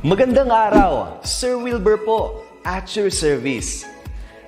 Magandang araw, Sir Wilbur po, at your service.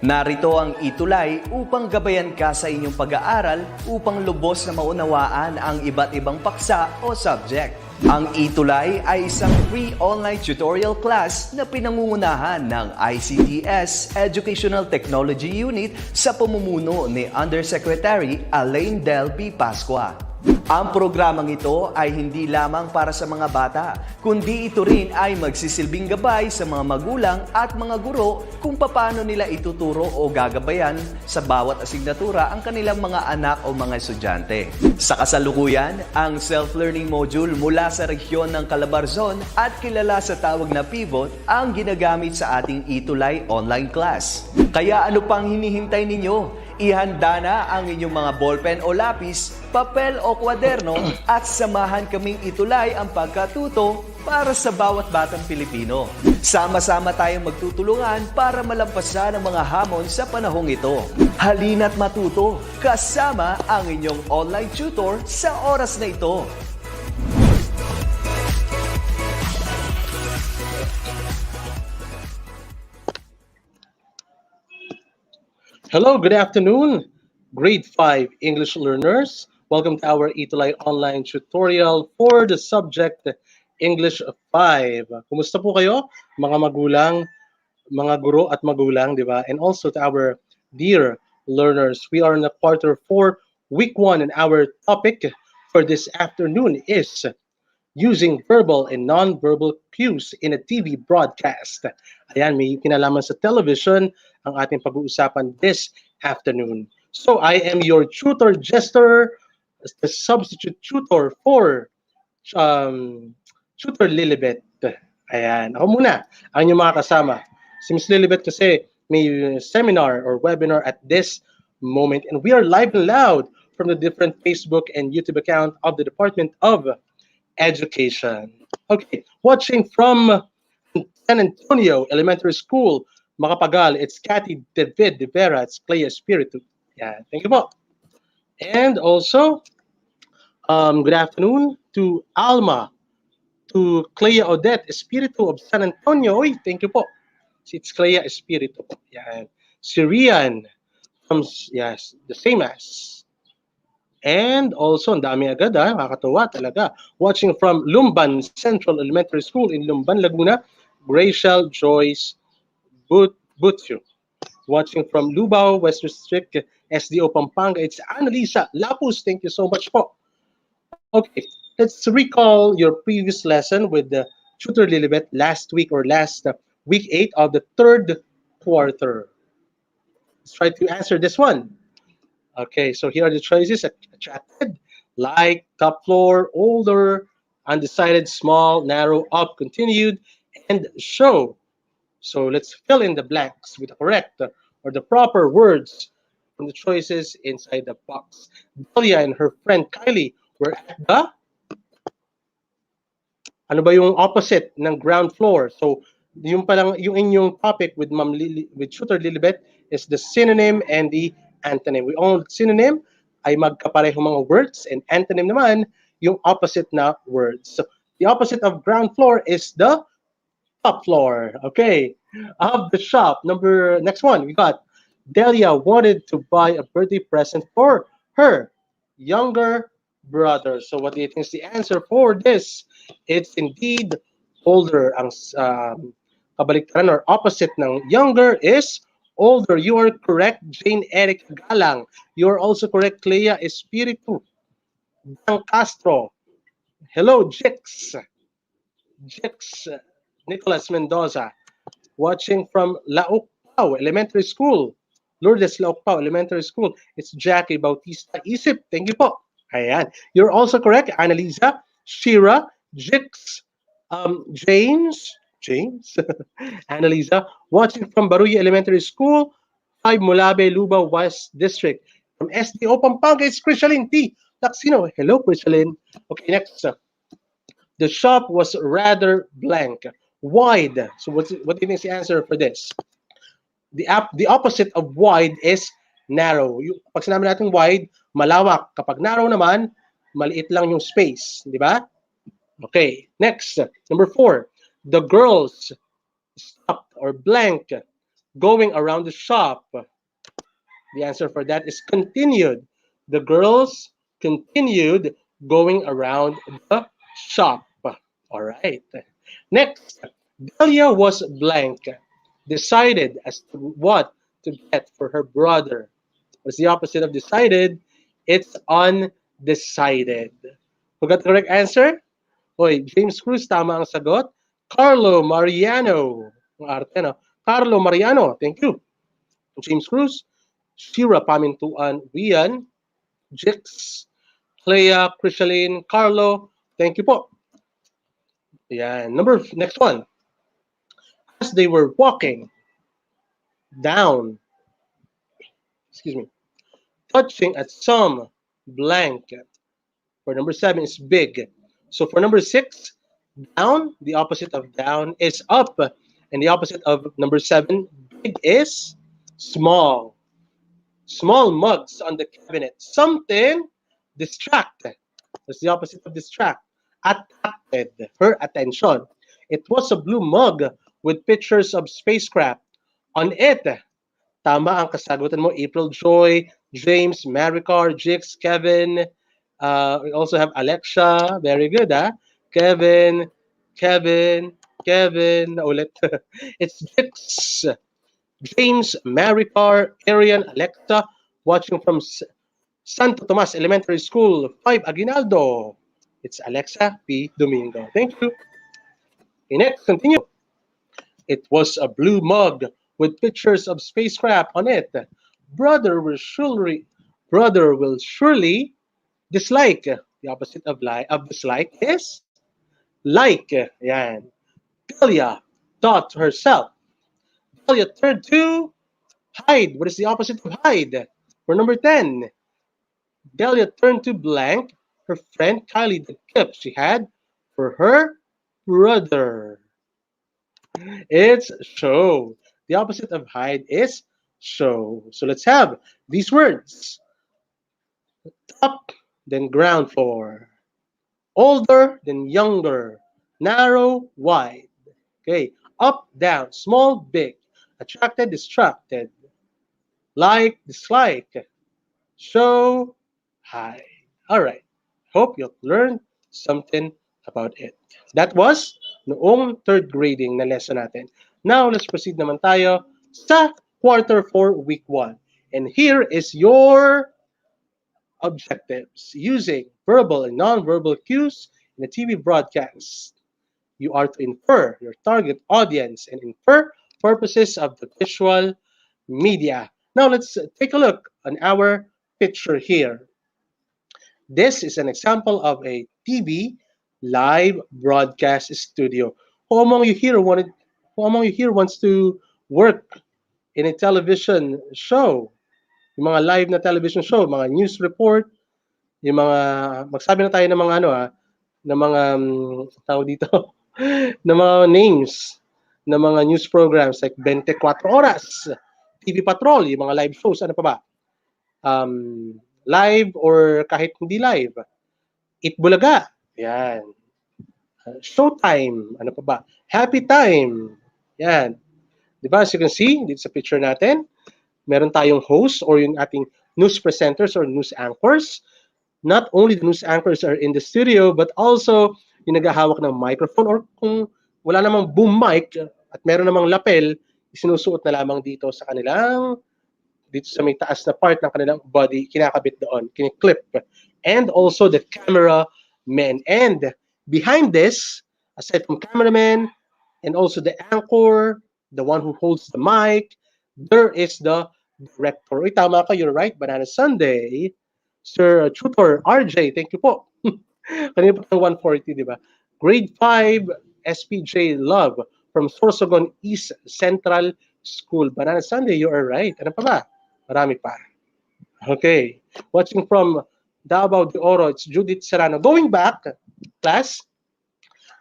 Narito ang ETUlay upang gabayan ka sa inyong pag-aaral upang lubos na maunawaan ang iba't ibang paksa o subject. Ang ETUlay ay isang free online tutorial class na pinangungunahan ng DepEd Educational Technology Unit sa pamumuno ni Undersecretary Elaine Del B. Pascua. Ang programang ito ay hindi lamang para sa mga bata, kundi ito rin ay magsisilbing gabay sa mga magulang at mga guro kung paano nila ituturo o gagabayan sa bawat asignatura ang kanilang mga anak o mga estudyante. Sa kasalukuyan, ang self-learning module mula sa rehiyon ng Calabarzon at kilala sa tawag na pivot ang ginagamit sa ating ETUlay online class. Kaya ano pang hinihintay ninyo? Ihanda na ang inyong mga ballpen o lapis, papel o kwaderno at samahan kaming itulay ang pagkatuto para sa bawat batang Pilipino. Sama-sama tayong magtutulungan para malampasan ang mga hamon sa panahong ito. Halina't matuto kasama ang inyong online tutor sa oras na ito. Hello, good afternoon, grade 5 English learners. Welcome to our ETUlay online tutorial for the subject English 5. Kumusta po kayo, mga magulang, mga guro at magulang, di ba? And also to our dear learners, we are in the quarter 4, week 1, and our topic for this afternoon is using verbal and non-verbal cues in a TV broadcast. Ayan, may kinalaman sa television ang ating pag-uusapan this afternoon. So I am your tutor jester, the substitute tutor for Tutor Lilibet. Ayan, ako muna ang inyong mga kasama. Si Ms. Lilibet kasi may seminar or webinar at this moment, and we are live and loud from the different Facebook and YouTube account of the Department of Education. Okay, watching from San Antonio Elementary School, Makapagal, it's Cathy David de Vera, it's Clea Espiritu. Yeah, thank you po. And also, good afternoon to Alma, to Clea Odette Espiritu of San Antonio. Oy, thank you po. It's Clea Espiritu. Yeah. Si Rian from, yes, the same as. And also, ang dami agad, nakakatuwa talaga. Watching from Lumban Central Elementary School in Lumban, Laguna, Graciel Joyce Butsu. Watching from Lubao, West District, SDO Pampanga, it's Annalisa Lapus. Thank you so much po. Okay, let's recall your previous lesson with the Tutor Lilibet last week or last week 8 of the third quarter. Let's try to answer this one. Okay, so here are the choices. Attracted, like, top floor, older, undecided, small, narrow, up, continued, and show. So let's fill in the blanks with the correct or the proper words from the choices inside the box. Delia and her friend Kylie were at the, ano ba yung opposite ng ground floor? So yung palang yung inyong topic with with Tutor Lilibet is the synonym and the antonym. We all synonym ay magkapareho mga words, and antonym naman yung opposite na words. So the opposite of ground floor is the top floor. Okay, of the shop. Next one, we got Delia wanted to buy a birthday present for her younger brother. So what do you think is the answer for this? It's indeed older. Ang kabaliktaran or opposite ng younger is older. You are correct, Jane Eric Galang. You are also correct, Clea Espiritu. Dan Castro. Hello, Jix. Nicholas Mendoza, watching from Laokpao Elementary School. Lourdes Laokpao Elementary School. It's Jackie Bautista Isip. Thank you po. Ayan. You're also correct, Annalisa, Shira, Jix, James, Annalisa, watching from Baruya Elementary School, 5 Mulabe, Luba, West District. From SDO Pampanga, it's Chrisalyn T. Taxino. Hello, Chrisalyn. Okay, next. The shop was rather blank. Wide. So what do you think is the answer for this? The opposite of wide is narrow. Pag sinabi natin wide, malawak. Kapag narrow naman, Maliit lang yung space, di ba? Okay, next. Number 4. The girls stopped or blank going around the shop. The answer for that is continued. The girls continued going around the shop. All right. Next, Delia was blank, decided as to what to get for her brother. What's the opposite of decided? It's undecided. Who got the correct answer? Hoy, James Cruz, tama ang sagot. Carlo Mariano. Ang arte, no? Carlo Mariano, thank you. James Cruz, Shira Pamintuan, Rian, Jix, Clea, Krishaline, Carlo, thank you po. Yeah, next one. As they were walking down, excuse me, touching at some blank. For number 7 is big. So for number 6, down, the opposite of down is up. And the opposite of number 7, big, is small. Small mugs on the cabinet. Something distract. That's the opposite of distract. Attracted her attention. It was a blue mug with pictures of spacecraft on it. Tama ang kasagutan mo, April Joy, James, Maricar, Jix, Kevin. We also have Alexa. Very good, ah. Kevin, ulit. It's Jix, James, Maricar, Arian, Alexa, watching from Santo Tomas Elementary School, 5 Aguinaldo. It's Alexa P. Domingo. Thank you. Okay, next, continue. It was a blue mug with pictures of spacecraft on it. Brother will surely dislike. The opposite of dislike is like. Yan. Delia thought to herself. Delia turned to hide. What is the opposite of hide? For number 10, Delia turned to blank her friend Kylie the gift she had for her brother. It's show. The opposite of hide is show. So let's have these words. Top, then ground floor. Older, then younger. Narrow, wide. Okay. Up, down. Small, big. Attracted, distracted. Like, dislike. Show, hide. All right. Hope you've learned something about it. That was noong third grading na lesson natin. Now, let's proceed naman tayo sa quarter 4, week 1. And here is your objectives using verbal and non-verbal cues in a TV broadcast. You are to infer your target audience and infer purposes of the visual media. Now, let's take a look on our picture here. This is an example of a TV live broadcast studio. Who among you here wants to work in a television show? Yung mga live na television show, mga news report, yung mga magsabi na tayo ng mga ng mga tawag dito, ng mga names ng mga news programs like 24 Oras, TV Patrol, yung mga live shows, ano pa ba? Live or kahit hindi live. Itbulaga. Yan. Showtime. Ano pa ba? Happy Time. Yan. Diba? As you can see, dito sa picture natin, meron tayong host or yung ating news presenters or news anchors. Not only the news anchors are in the studio, but also yung naghahawak ng microphone or kung wala namang boom mic at meron namang lapel, isinusuot na lamang dito sa kanilang dito sa may taas na part ng kanilang body, kinakabit doon, kiniklip. And also the cameraman. And behind this, aside from cameraman, and also the anchor, the one who holds the mic, there is the director. Uy, tama ka, you're right, Banana Sunday. Sir Tutor RJ, thank you po. Kanina pa 140, di ba? Grade 5, SPJ Love from Sorsogon East Central School. Banana Sunday, you are right. Ano pa ba? Marami pa. Okay. Watching from Davao de Oro, it's Judith Serrano. Going back, class,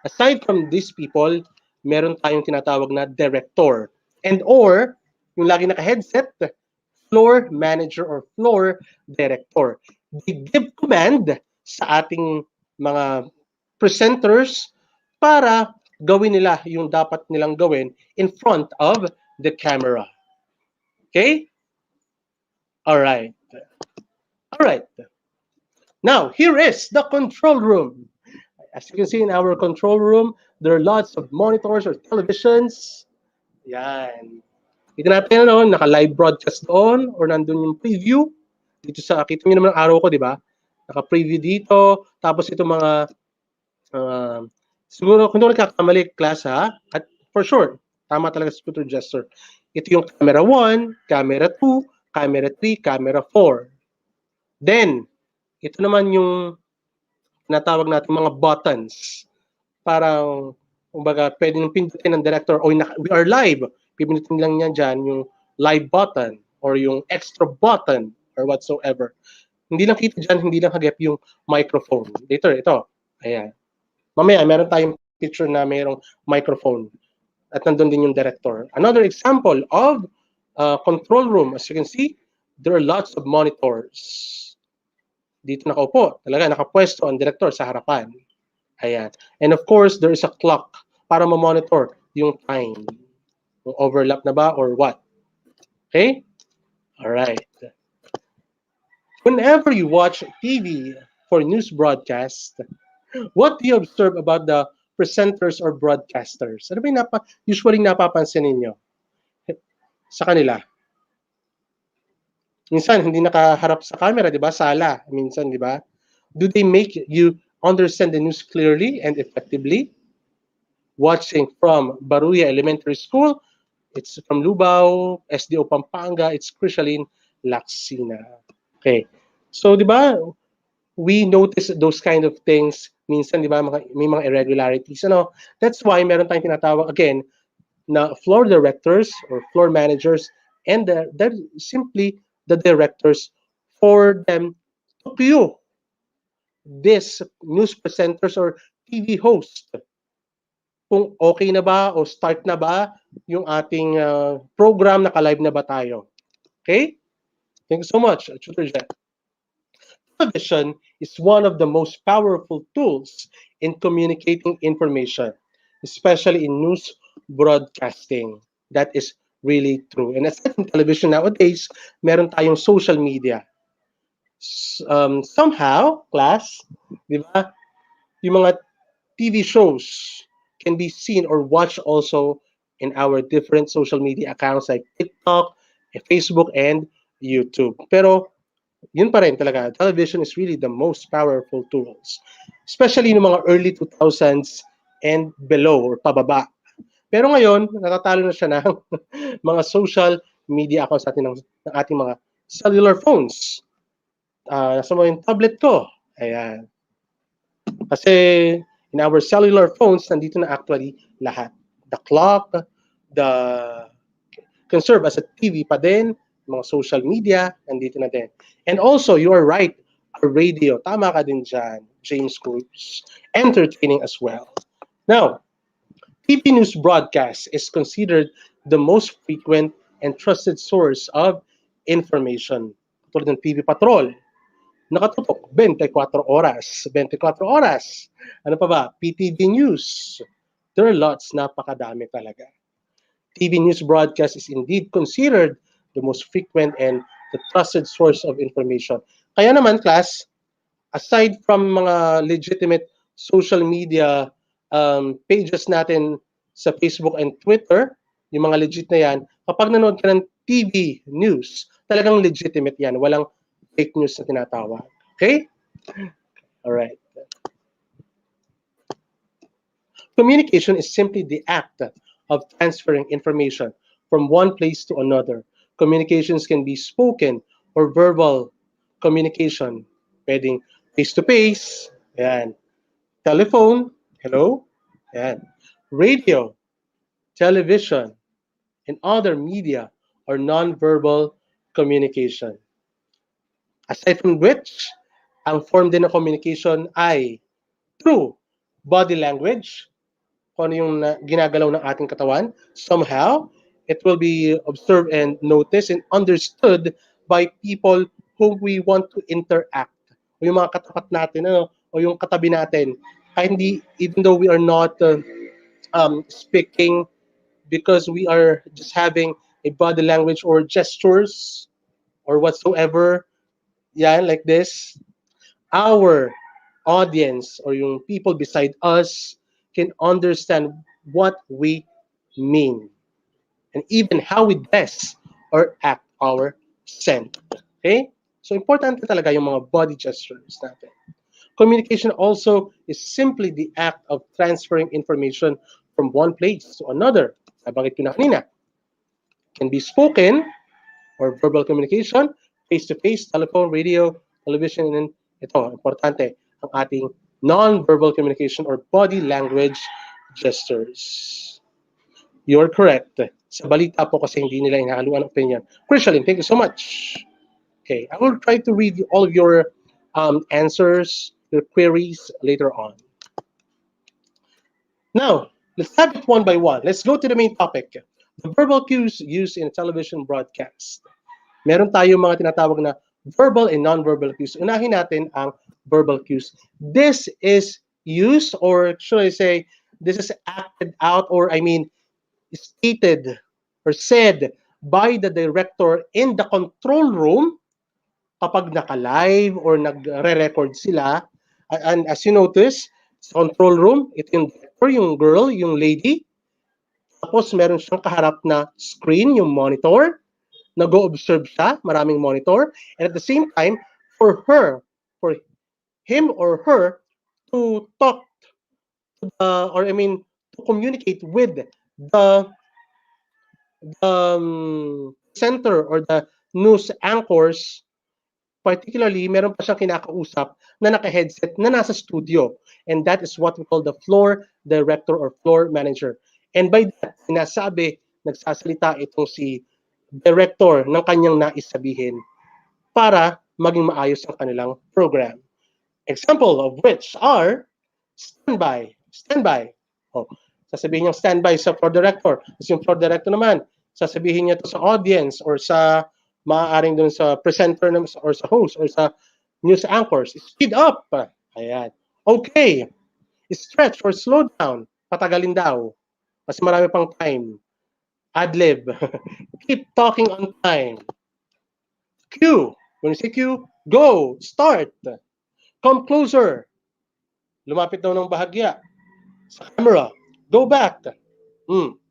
aside from these people, meron tayong tinatawag na director. And or, yung lagi naka-headset, floor manager or floor director. They give command sa ating mga presenters para gawin nila yung dapat nilang gawin in front of the camera. Okay? All right. All right. Now, here is the control room. As you can see in our control room, there are lots of monitors or televisions. Yan. Kita natin, ano, naka-live broadcast on or nandun yung preview. Dito sa, kita nyo naman ang araw ko, di ba? Naka-preview dito. Tapos ito mga, siguro, kung hindi ko nagkakamali, class ha, at for sure, tama talaga sa computer gesture. Ito yung camera 1, camera 2, camera 3, camera 4. Then, ito naman yung natawag natin mga buttons. Parang, kumbaga, pwede nang pindutin ng director, o we are live. Pipindutin lang niya dyan yung live button or yung extra button or whatsoever. Hindi lang kita dyan, hindi lang hagip yung microphone. Later, ito. Ayan. Mamaya, meron tayong picture na mayroong microphone. At nandun din yung director. Another example of control room. As you can see, there are lots of monitors. Dito nakaupo. Talaga, nakapwesto ang director sa harapan. Ayan. And of course, there is a clock para ma-monitor yung time. Yung overlap na ba or what? Okay? Alright. Whenever you watch TV for news broadcast, what do you observe about the presenters or broadcasters? Ano ba yung usually napapansin ninyo sa kanila? Minsan, hindi nakaharap sa camera, di ba? Sala. Minsan, di ba? Do they make you understand the news clearly and effectively? Watching from Baruya Elementary School, it's from Lubao, SDO Pampanga, it's Crishaline, Lacsina. Okay. So, di ba, we notice those kind of things. Minsan, di ba, may mga irregularities. Ano? That's why meron tayong tinatawag, again, na floor directors or floor managers, and they're simply the directors for them to view this news presenters or TV host. Kung okay na ba o start na ba yung ating program, naka-live na ba tayo. Okay? Thank you so much, Tutor Jet. Television is one of the most powerful tools in communicating information, especially in news broadcasting. That is really true. And aside from television nowadays, meron tayong social media. Somehow, class, di ba, yung mga TV shows can be seen or watched also in our different social media accounts like TikTok, Facebook, and YouTube. Pero yun pa rin talaga, television is really the most powerful tools. Especially in mga early 2000s and below or pababa. Pero ngayon, natatalo na siya ng mga social media accounts natin ng ating mga cellular phones. Nasa mo yung tablet ko. Ayan. Kasi in our cellular phones, nandito na actually lahat. The clock, can serve as a TV pa din, mga social media, nandito na din. And also, you are right, a radio. Tama ka din dyan, James Cruz. Entertaining as well. Now, TV news broadcast is considered the most frequent and trusted source of information. Tulad ng TV Patrol, nakatutok 24 oras. 24 oras. Ano pa ba? PTV News. There are lots, napakadami talaga. TV news broadcast is indeed considered the most frequent and the trusted source of information. Kaya naman, class, aside from mga legitimate social media pages natin sa Facebook and Twitter, yung mga legit na yan, kapag nanood ka ng TV news, talagang legitimate yan. Walang fake news na tinatawag. Okay? Alright. Communication is simply the act of transferring information from one place to another. Communications can be spoken or verbal communication. Pwedeng face-to-face, ayan. Telephone, hello, ayan. Radio, television, and other media or non-verbal communication. Aside from which, ang form din ng communication ay through body language, kung ano yung ginagalaw ng ating katawan. Somehow, it will be observed and noticed and understood by people whom we want to interact o yung mga katapat natin, o yung katabi natin. Kahit hindi, even though we are not speaking, because we are just having a body language or gestures or whatsoever, yan, like this, our audience or yung people beside us can understand what we mean and even how we dress or act our scent. Okay? So, importante talaga yung mga body gestures natin. Communication also is simply the act of transferring information from one place to another. Nabanggit ko na kanina. Can be spoken or verbal communication, face-to-face, telephone, radio, television, and ito, importante, ang ating non-verbal communication or body language gestures. You're correct. Sa balita po kasi hindi nila inahaluan ng opinion. Krishalin, thank you so much. Okay, I will try to read all of your answers, your queries later on. Now, let's have it one by one. Let's go to the main topic. The verbal cues used in a television broadcast. Meron tayo mga tinatawag na verbal and non-verbal cues. Unahin natin ang verbal cues. This is used, or should I say, this is acted out, or I mean, stated or said by the director in the control room kapag naka-live or nagre-record sila. And as you notice, sa control room, ito yung director, yung girl, yung lady. Tapos meron siyang kaharap na screen, yung monitor. Nag-o-observe siya, maraming monitor. And at the same time, for him or her to talk or I mean, to communicate with the center or the news anchors, particularly, meron pa siyang kinakausap na naka-headset na nasa studio. And that is what we call the floor director or floor manager. And by that, nagsasalita itong si director ng kanyang nais sabihin para maging maayos ang kanilang program. Example of which are standby. Standby. Oh, sasabihin niya standby sa floor director. Kasi yung floor director naman, sasabihin niya to sa audience or sa maaaring dun sa presenter or sa host or sa news anchors. Speed up. Ayan. Okay. Stretch or slow down. Patagalin daw. Kasi marami pang time. Adlib. Keep talking on time. Cue. When you say cue, go. Start. Come closer. Lumapit daw ng bahagya. Sa camera. Go back. 30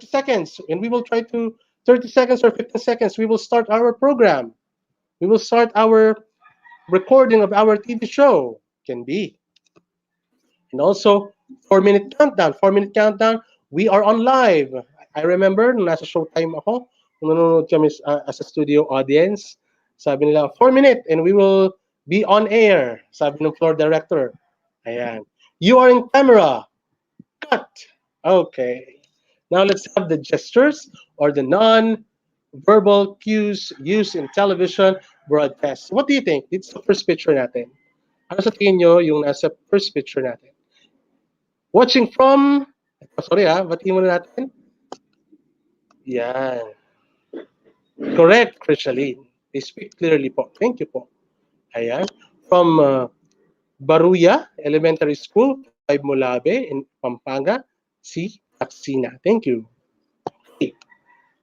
seconds. And we will try to 30 seconds or 15 seconds, we will start our program. We will start our recording of our TV show. Can be. And also, 4-minute countdown. 4-minute countdown, we are on live. I remember, nung nasa showtime ako, nung nanonood kami as a studio audience, sabi nila, 4-minute, and we will be on air. Sabi ng floor director. Ayan. You are in camera. Cut. Okay. Now let's have the gestures or the non-verbal cues used in television broadcast. What do you think? It's the first picture natin. Ano sa tingin nyo yung nasa first picture natin? Watching from, sorry batiin muna natin. Yan. Correct, Krishaline. They speak clearly po. Thank you po. Ayan. From Baruya Elementary School, 5 Mulabe in Pampanga, si Taxina. Thank you. Okay.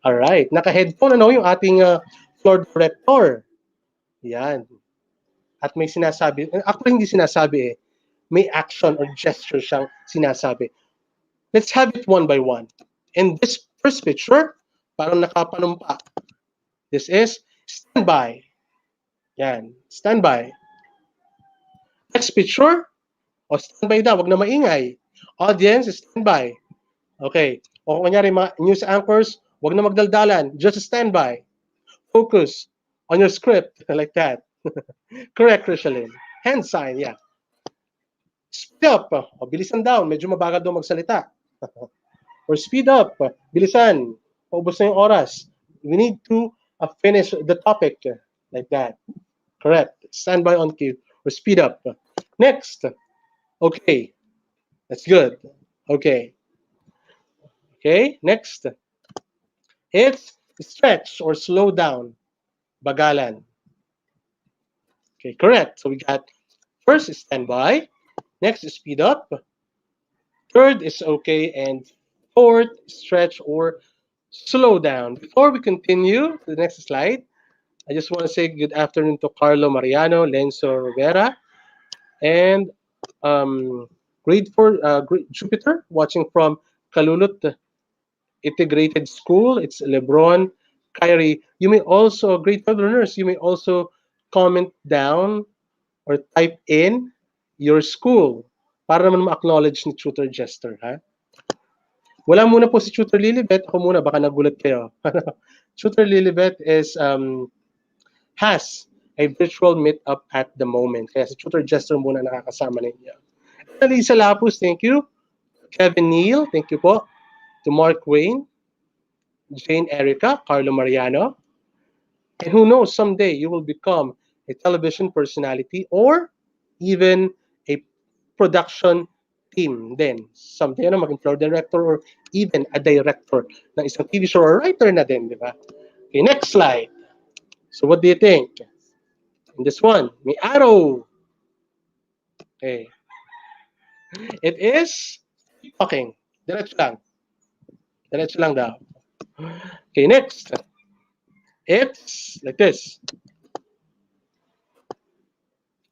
Alright. Naka-headphone yung ating floor director. Yan. At may sinasabi, actually hindi sinasabi may action or gesture siyang sinasabi. Let's have it one by one. In this first picture, parang nakapanumpa. This is standby. Yan. Standby. Next picture, standby daw, wag na maingay. Audience, standby. Okay. O kunyari mga news anchors, wag na magdaldalan. Just standby. Focus on your script. Like that. Correct, Krishalin. Hand sign, yeah. Speed up. O, bilisan daw. Medyo mabagal daw magsalita. Or speed up. Bilisan. Paubos na yung oras. We need to finish the topic. Like that. Correct. Stand by on cue. Or speed up. Next. Okay. That's good. Okay. Okay. Next. It's stretch or slow down. Bagalan. Okay, correct. So we got first is standby, next is speed up, third is okay, and fourth, stretch or slow down. Before we continue to the next slide, I just want to say good afternoon to Carlo Mariano, Lenzo Rivera, and um, grade Jupiter, watching from Kalulut Integrated School. It's Lebron, Kyrie. You may also, grade 12 learners, you may also comment down or type in your school para naman ma-acknowledge ni Tutor Jester, ha? Wala muna po si Tutor Lilibet. Ako muna, baka nagulat kayo. Tutor Lilibet has a virtual meetup at the moment. Kaya si Tutor Jester muna nakakasama ninyo. Lisa Lapus, thank you. Kevin Neal, thank you po. To Mark Wayne, Jane Erica, Carlo Mariano. And who knows, someday you will become a television personality or even a production team then. Someday, ano, maging floor director or even a director ng isang TV show or writer na din, di ba? Okay, next slide. So what do you think? In this one, may arrow. Okay. It is talking. Diretso lang. Diretso lang daw. Okay, next. It's like this.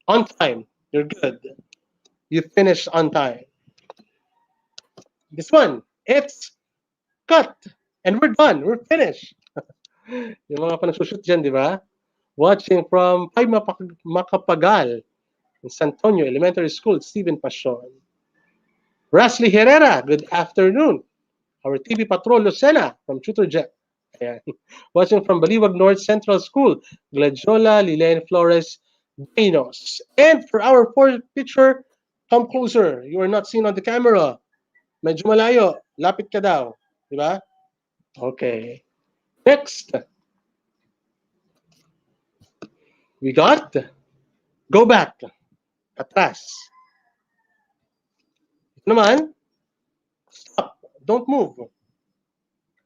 On time. You're good. You finished on time. This one. It's cut. And we're done. We're finished. Yung mga panagsushoot dyan, di ba? Watching from Pai Makapagal in San Antonio Elementary School, Stephen Pasion. Rasley Herrera, good afternoon. Our TV Patrol Lucena from Tutor Jet. Ayan. Watching from Baliwag North Central School, Gladiola Lilen Flores Dinos. And for our fourth picture, come closer. You are not seen on the camera. Medyo malayo. Lapit ka daw. Di ba? Okay. Next. We got go back. Atras. Ito naman, stop. Don't move.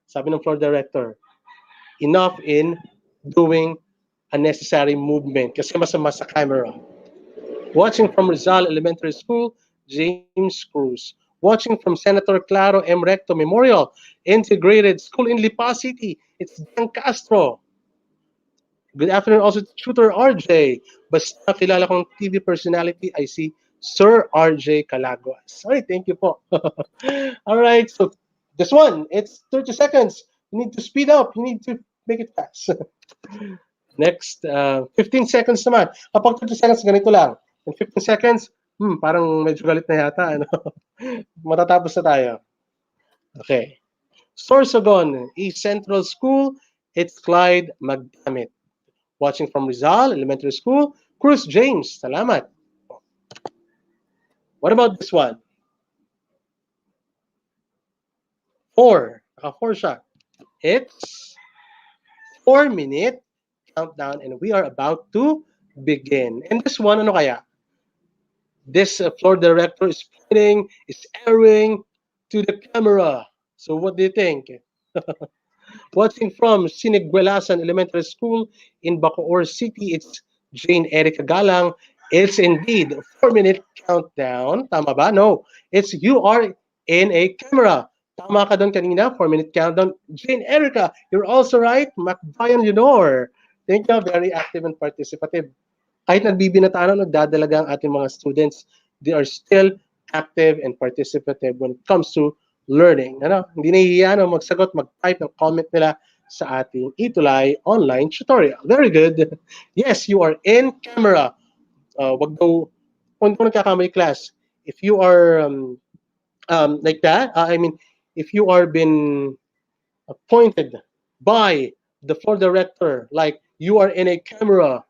Sabi ng floor director, enough in doing unnecessary movement kasi masama sa camera. Watching from Rizal Elementary School, James Cruz. Watching from Senator Claro M. Recto Memorial Integrated School in Lipa City, it's Dan Castro. Good afternoon also to Tutor RJ. Basta kilala kong TV personality, I see Sir RJ Calaguas. All right, thank you po. All right, so this one, it's 30 seconds. You need to speed up. You need to make it fast. Next, 15 seconds naman. Kapag 30 seconds, ganito lang. In 15 seconds, parang medyo galit na yata. Ano? Matatapos na tayo. Okay. Sorsogon, East Central School, it's Clyde Magdamit. Watching from Rizal Elementary School, Cruz James. Salamat. What about this one? 4. Naka-4 siya. It's 4-minute countdown and we are about to begin. And this one, ano kaya? This floor director is pointing, is airing to the camera. So what do you think? Watching from Siniguelasan Elementary School in Bacoor City, it's Jane Erica Galang. It's indeed a 4-minute countdown. Tama ba? No. It's you are in a camera. Tama ka doon kanina, 4-minute countdown. Jane Erica, you're also right. Macbayan Leonor. Thank you, very active and participative. Kahit nagbibinataan o nagdadalaga ang ating mga students, they are still active and participative when it comes to learning. Ano? Hindi nahihiya magsagot, mag-type ng comment nila sa ating ETUlay online tutorial. Very good. Yes, you are in camera. Wag daw, kung nagkakamali class, if you are like that, if you are been appointed by the floor director, like you are in a camera,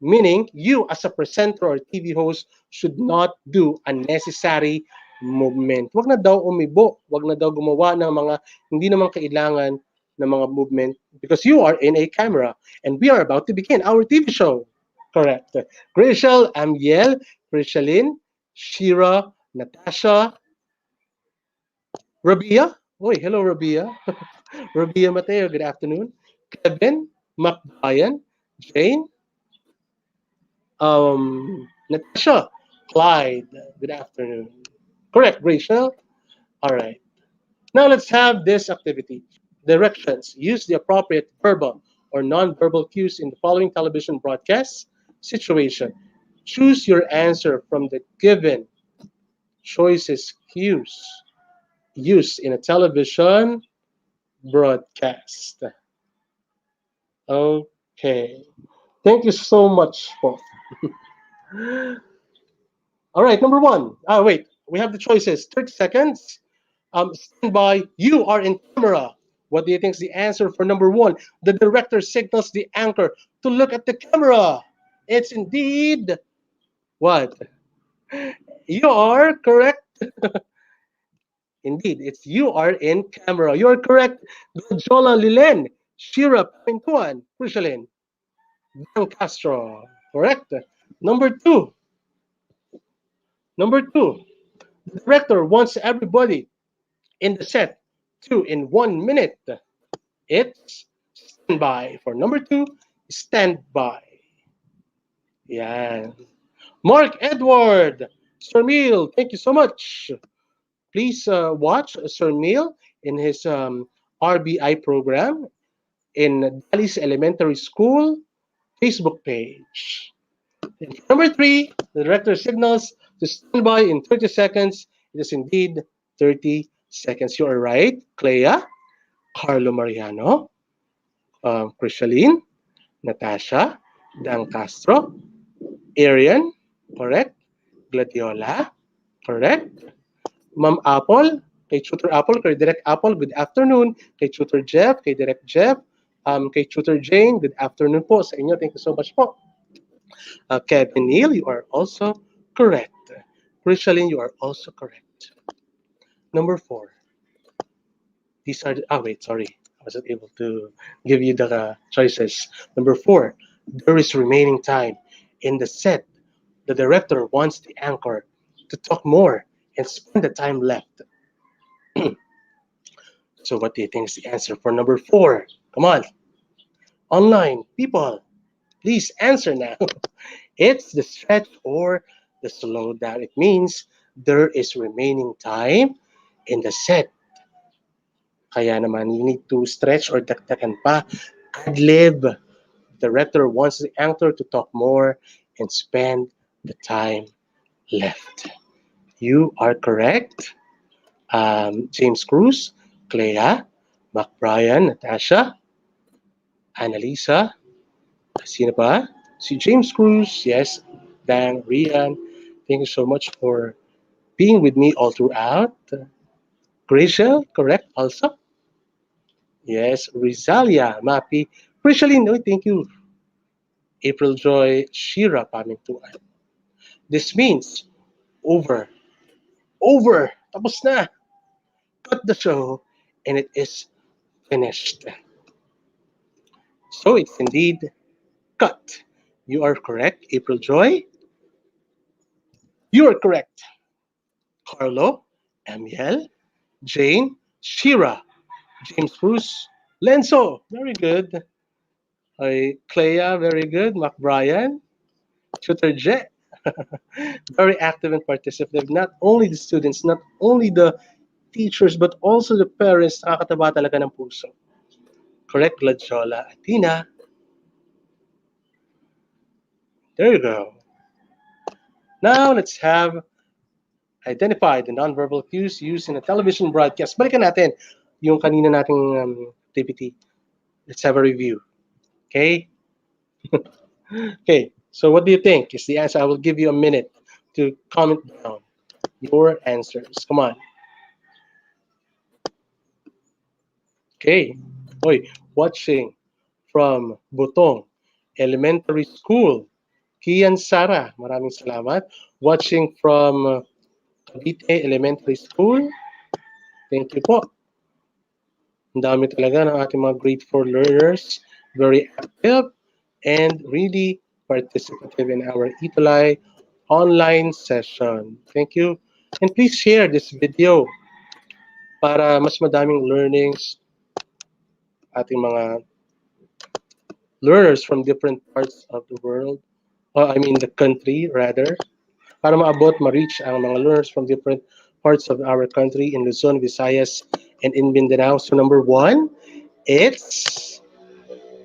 meaning you as a presenter or TV host should not do unnecessary movement. Wag na daw umibo, wag na daw gumawa ng mga hindi naman kailangan ng mga movement because you are in a camera and we are about to begin our TV show. Correct. Rachel, Amiel, Krishalin, Shira, Natasha, Rabia. Oy, hello Rabia. Rabia Mateo, good afternoon. Kevin, Macbayan, Jane, Natasha, Clyde, good afternoon. Correct, Rachel. All right. Now let's have this activity. Directions. Use the appropriate verbal or non-verbal cues in the following television broadcast situation. Choose your answer from the given choices cues used in a television broadcast. Okay. Thank you so much, both. All right, number one. Wait, we have the choices. 30 seconds. Stand by. You are in camera. What do you think is the answer for number one? The director signals the anchor to look at the camera. It's indeed what? You are correct. Indeed, it's you are in camera. You are correct. Jola Lilen, Shira Pintuan, Crucialin, Dan Castro. Correct. Number two. Number two. The director wants everybody in the set to in 1 minute. It's standby. For number two, standby. Yeah. Mark Edward, Sir Neil, thank you so much. Please watch Sir Neil in his RBI program in Dallas Elementary School Facebook page. And number three, the director signals to stand by in 30 seconds. It is indeed 30 seconds. You are right, Clea, Carlo Mariano, Crishaline, Natasha, Dan Castro, Arian, correct, Gladiola, correct, Ma'am Apple, kay Tutor Apple, kay Direct Apple, good afternoon, kay Tutor Jeff, kay Direct Jeff, kay Tutor Jane, good afternoon po sa inyo. Thank you so much po. Kevin Neal, you are also correct. Krishaline, you are also correct. Number four. These are wait, sorry. I wasn't able to give you the choices. Number four. There is remaining time. In the set, the director wants the anchor to talk more and spend the time left. So what do you think is the answer for number four? Come on. Online people, please answer now. It's the stretch or the slow down. It means there is remaining time in the set. Kaya naman, you need to stretch or dagdagan pa. Ad-lib. The director wants the actor to talk more and spend the time left. You are correct. James Cruz, Clea, Mac Brian, Natasha, Annalisa, sino pa? Si James Cruz, yes, Dan, Rian. Thank you so much for being with me all throughout. Gracia, correct also? Yes, Rizalia, Mapi. Rachel, no, thank you. April Joy, Shira, Pamintuan. This means over, over, tapos na. Cut the show, and it is finished. So it's indeed cut. You are correct, April Joy. You are correct, Carlo, Amiel, Jane, Shira, James Cruz, Lenzo, very good. Clea, very good. Mac Brian, Tutor Jet, very active and participative. Not only the students, not only the teachers, but also the parents. Nakakataba talaga ng puso. Correct, Gladiola. Athena, there you go. Now, let's have identify the nonverbal cues used in a television broadcast. Balikan natin yung kanina nating activity. Let's have a review. Okay? Okay, so what do you think is the answer? I will give you a minute to comment down your answers. Come on. Okay. Oy, watching from Butong Elementary School. Kian Sara, maraming salamat. Watching from Cavite Elementary School. Thank you po. Ang dami talaga ng ating mga grade 4 learners. Very active and really participative in our ETUlay online session. Thank you. And please share this video para mas madaming learnings ating mga learners from different parts of the world I mean the country rather, para maabot, ma-reach ang mga learners from different parts of our country in Luzon, Visayas, and in Mindanao. So number one, it's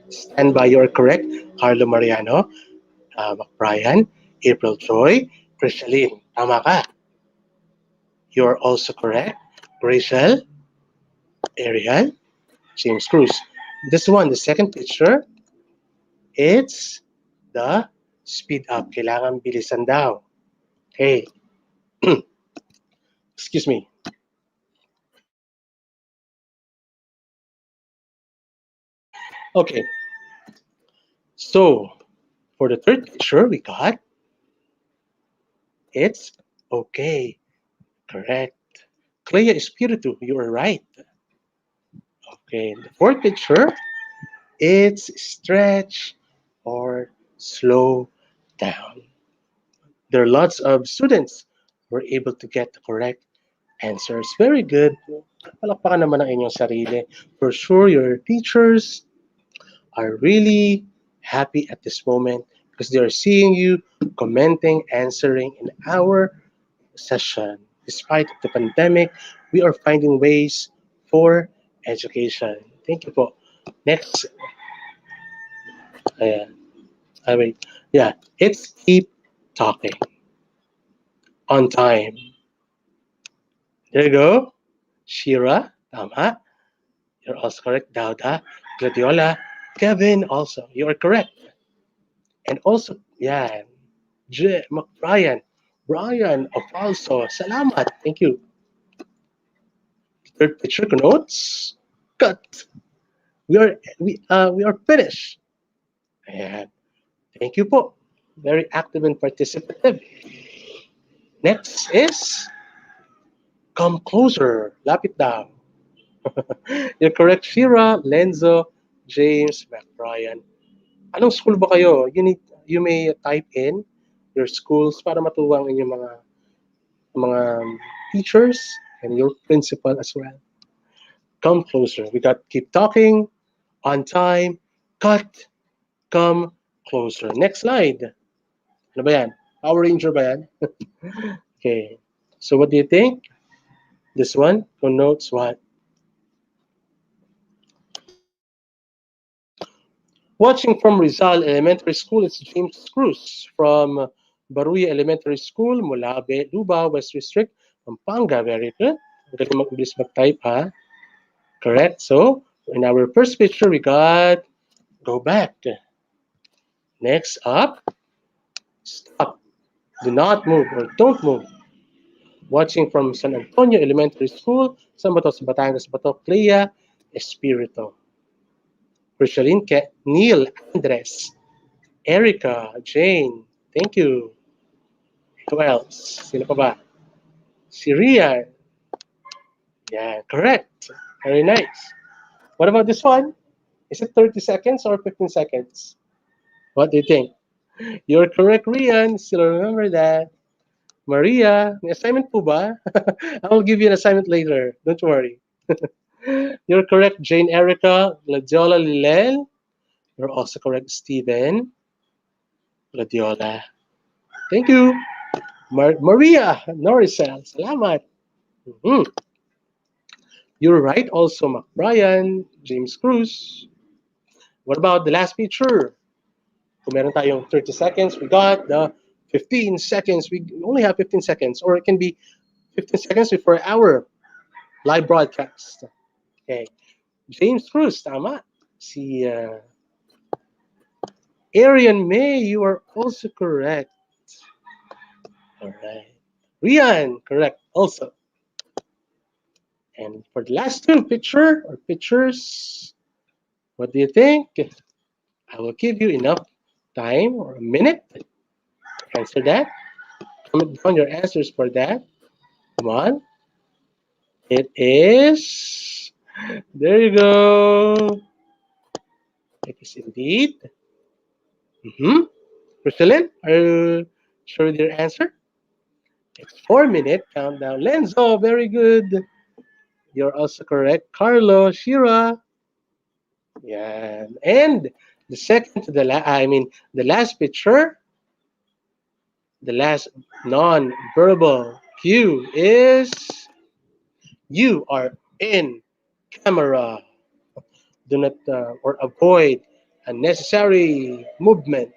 stand by, you're correct. Carlo Mariano, Brian, April Joy, Krishaline. Tama ka. You're also correct. Rachel, Ariel, James Cruz. This one, the second picture, it's the speed up. Kailangan bilisan daw. Okay. Excuse me. Okay. So, for the third picture, we got it's okay. Correct. Clea Espiritu, you are right. Okay. The fourth picture, it's stretch or slow down. There are lots of students who were able to get the correct answers. Very good. Palakpakan naman ang inyong sarili. For sure, your teachers are really happy at this moment because they are seeing you commenting, answering in our session. Despite the pandemic, we are finding ways for education. Thank you po. Next, ayan. Wait. Yeah, it's keep talking on time. There you go. Shira, tama. You're also correct. Dauda, Gladiola, Kevin also. You are correct. And also, yeah, McBrien, Brian Ofalso, salamat. Thank you. Third picture notes. Cut. We are finished. Ayan. Thank you po. Very active and participative. Next is come closer. Lapit daw. You're correct, Shira, Lenzo, James, McBrien. Anong school ba kayo? You may type in your schools para matuwang inyong mga teachers and your principal as well. Come closer. We got keep talking, on time, cut, come closer. Next slide. Ano ba yan? Power Ranger ba yan? Okay. So what do you think? This one connotes what? Watching from Rizal Elementary School, it's James Cruz from Baruya Elementary School, Mulabe, Luba, West District, Pampanga. Very good. Magaling mag-bilis mag-type, ha? Correct. So, in our first picture, we got go back. Next up, stop. Do not move or don't move. Watching from San Antonio Elementary School, San Bato, sa Batangas, Bato, Clea, Espirito. Krishaline, Neil, Andres, Erica, Jane, thank you. Who else? Sino pa ba? Si Rian. Yeah, correct. Very nice. What about this one? Is it 30 seconds or 15 seconds? What do you think? You're correct, Rian. Still remember that. Maria, may assignment po ba? I will give you an assignment later. Don't worry. You're correct, Jane Erica, Gladiola Lilel. You're also correct, Steven. Gladiola. Thank you. Maria Noricel. Salamat. Mhm. You're right also, McBrien, James Cruz. What about the last picture? Kung meron tayong 30 seconds, we got the 15 seconds. We only have 15 seconds, or it can be 15 seconds before our live broadcast. Okay. James Cruz, tama. Si Arian May, you are also correct. All right. Rian, correct also. And for the last two pictures, what do you think? I will give you enough time or a minute to answer that. Comment down your answers for that. Come on. It is. There you go. It is indeed. Mm-hmm. Priscillin, are you sure with your answer? It's 4 minute countdown. Lenzo, very good. You're also correct. Carlo, Shira. Yeah. And the second to the last picture, The last non-verbal cue is you are in camera. Do not or avoid unnecessary movement.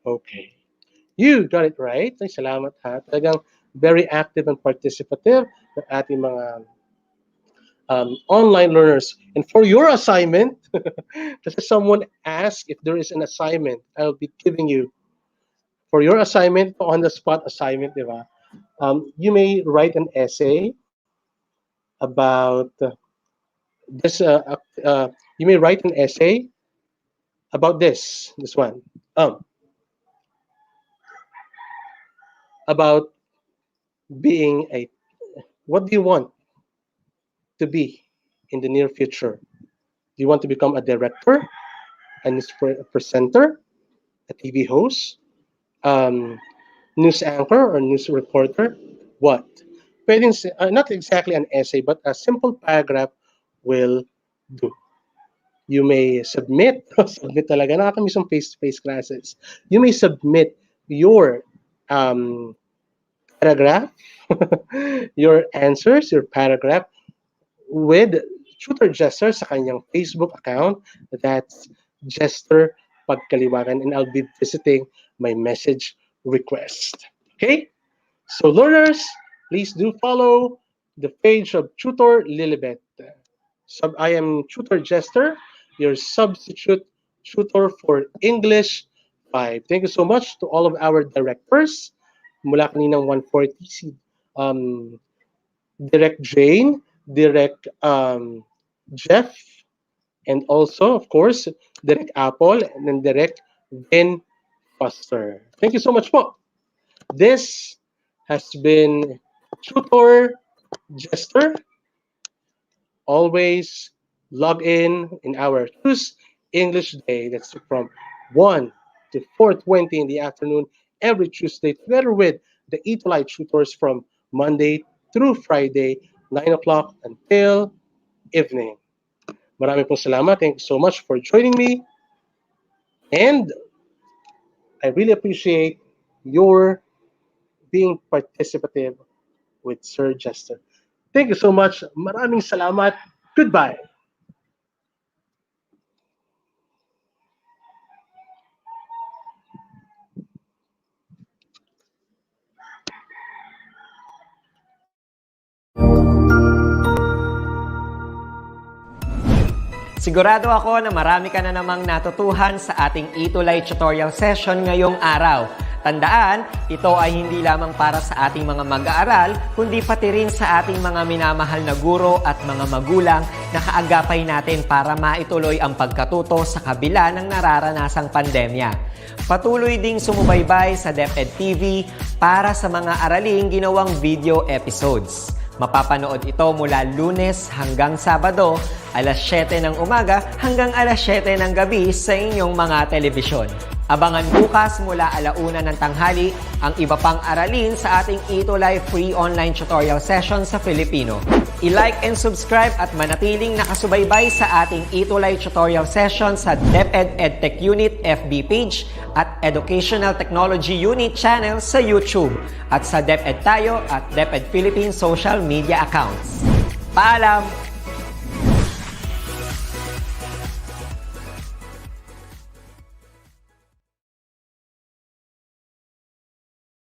Okay. You got it right. Ay, salamat ha. Talagang very active and participative ng ating mga online learners. And for your assignment, kasi someone asked if there is an assignment, I'll be giving you. For your assignment, on-the-spot assignment, di ba? You may write an essay about this. You may write an essay about this one. About being a, what do you want to be in the near future? Do you want to become a director, a news presenter, a TV host, news anchor, or news reporter? What? Pwedeng, not exactly an essay, but a simple paragraph will do. You may submit, submit talaga, nakakamiss yung face-to-face classes. You may submit your paragraph, your answers, your paragraph with Tutor Jester sa kanyang Facebook account. That's Jester Pagkaliwagan, and I'll be visiting my message request. Okay? So learners, please do follow the page of Tutor Lilibet. I am Tutor Jester, your substitute tutor for English 5. Thank you so much to all of our directors. Mula kaninang 140, si Direct Jane, Direct Jeff, and also, of course, Direct Apple, and then Direct Ben Foster. Thank you so much po. This has been Tutor Jester. Always log in our Choose English Day. That's from 1 to 4:20 in the afternoon every Tuesday, together with the ETUlay tutors from Monday through Friday, 9 o'clock until evening. Maraming pong salamat. Thank you so much for joining me. And I really appreciate your being participative with Sir Jester. Thank you so much. Maraming salamat. Goodbye. Sigurado ako na marami ka na namang natutuhan sa ating ETUlay tutorial session ngayong araw. Tandaan, ito ay hindi lamang para sa ating mga mag-aaral, kundi pati rin sa ating mga minamahal na guro at mga magulang na kaagapay natin para maituloy ang pagkatuto sa kabila ng nararanasang pandemya. Patuloy ding sumubaybay sa DepEd TV para sa mga araling ginawang video episodes. Mapapanood ito mula Lunes hanggang Sabado, alas 7 ng umaga hanggang alas 7 ng gabi sa inyong mga telebisyon. Abangan bukas mula 1:00 ng tanghali ang iba pang aralin sa ating ETUlay free online tutorial session sa Filipino. I-like and subscribe at manatiling nakasubaybay sa ating ETUlay tutorial session sa DepEd Edtech Unit FB page at Educational Technology Unit channel sa YouTube at sa DepEd Tayo at DepEd Philippines social media accounts. Paalam!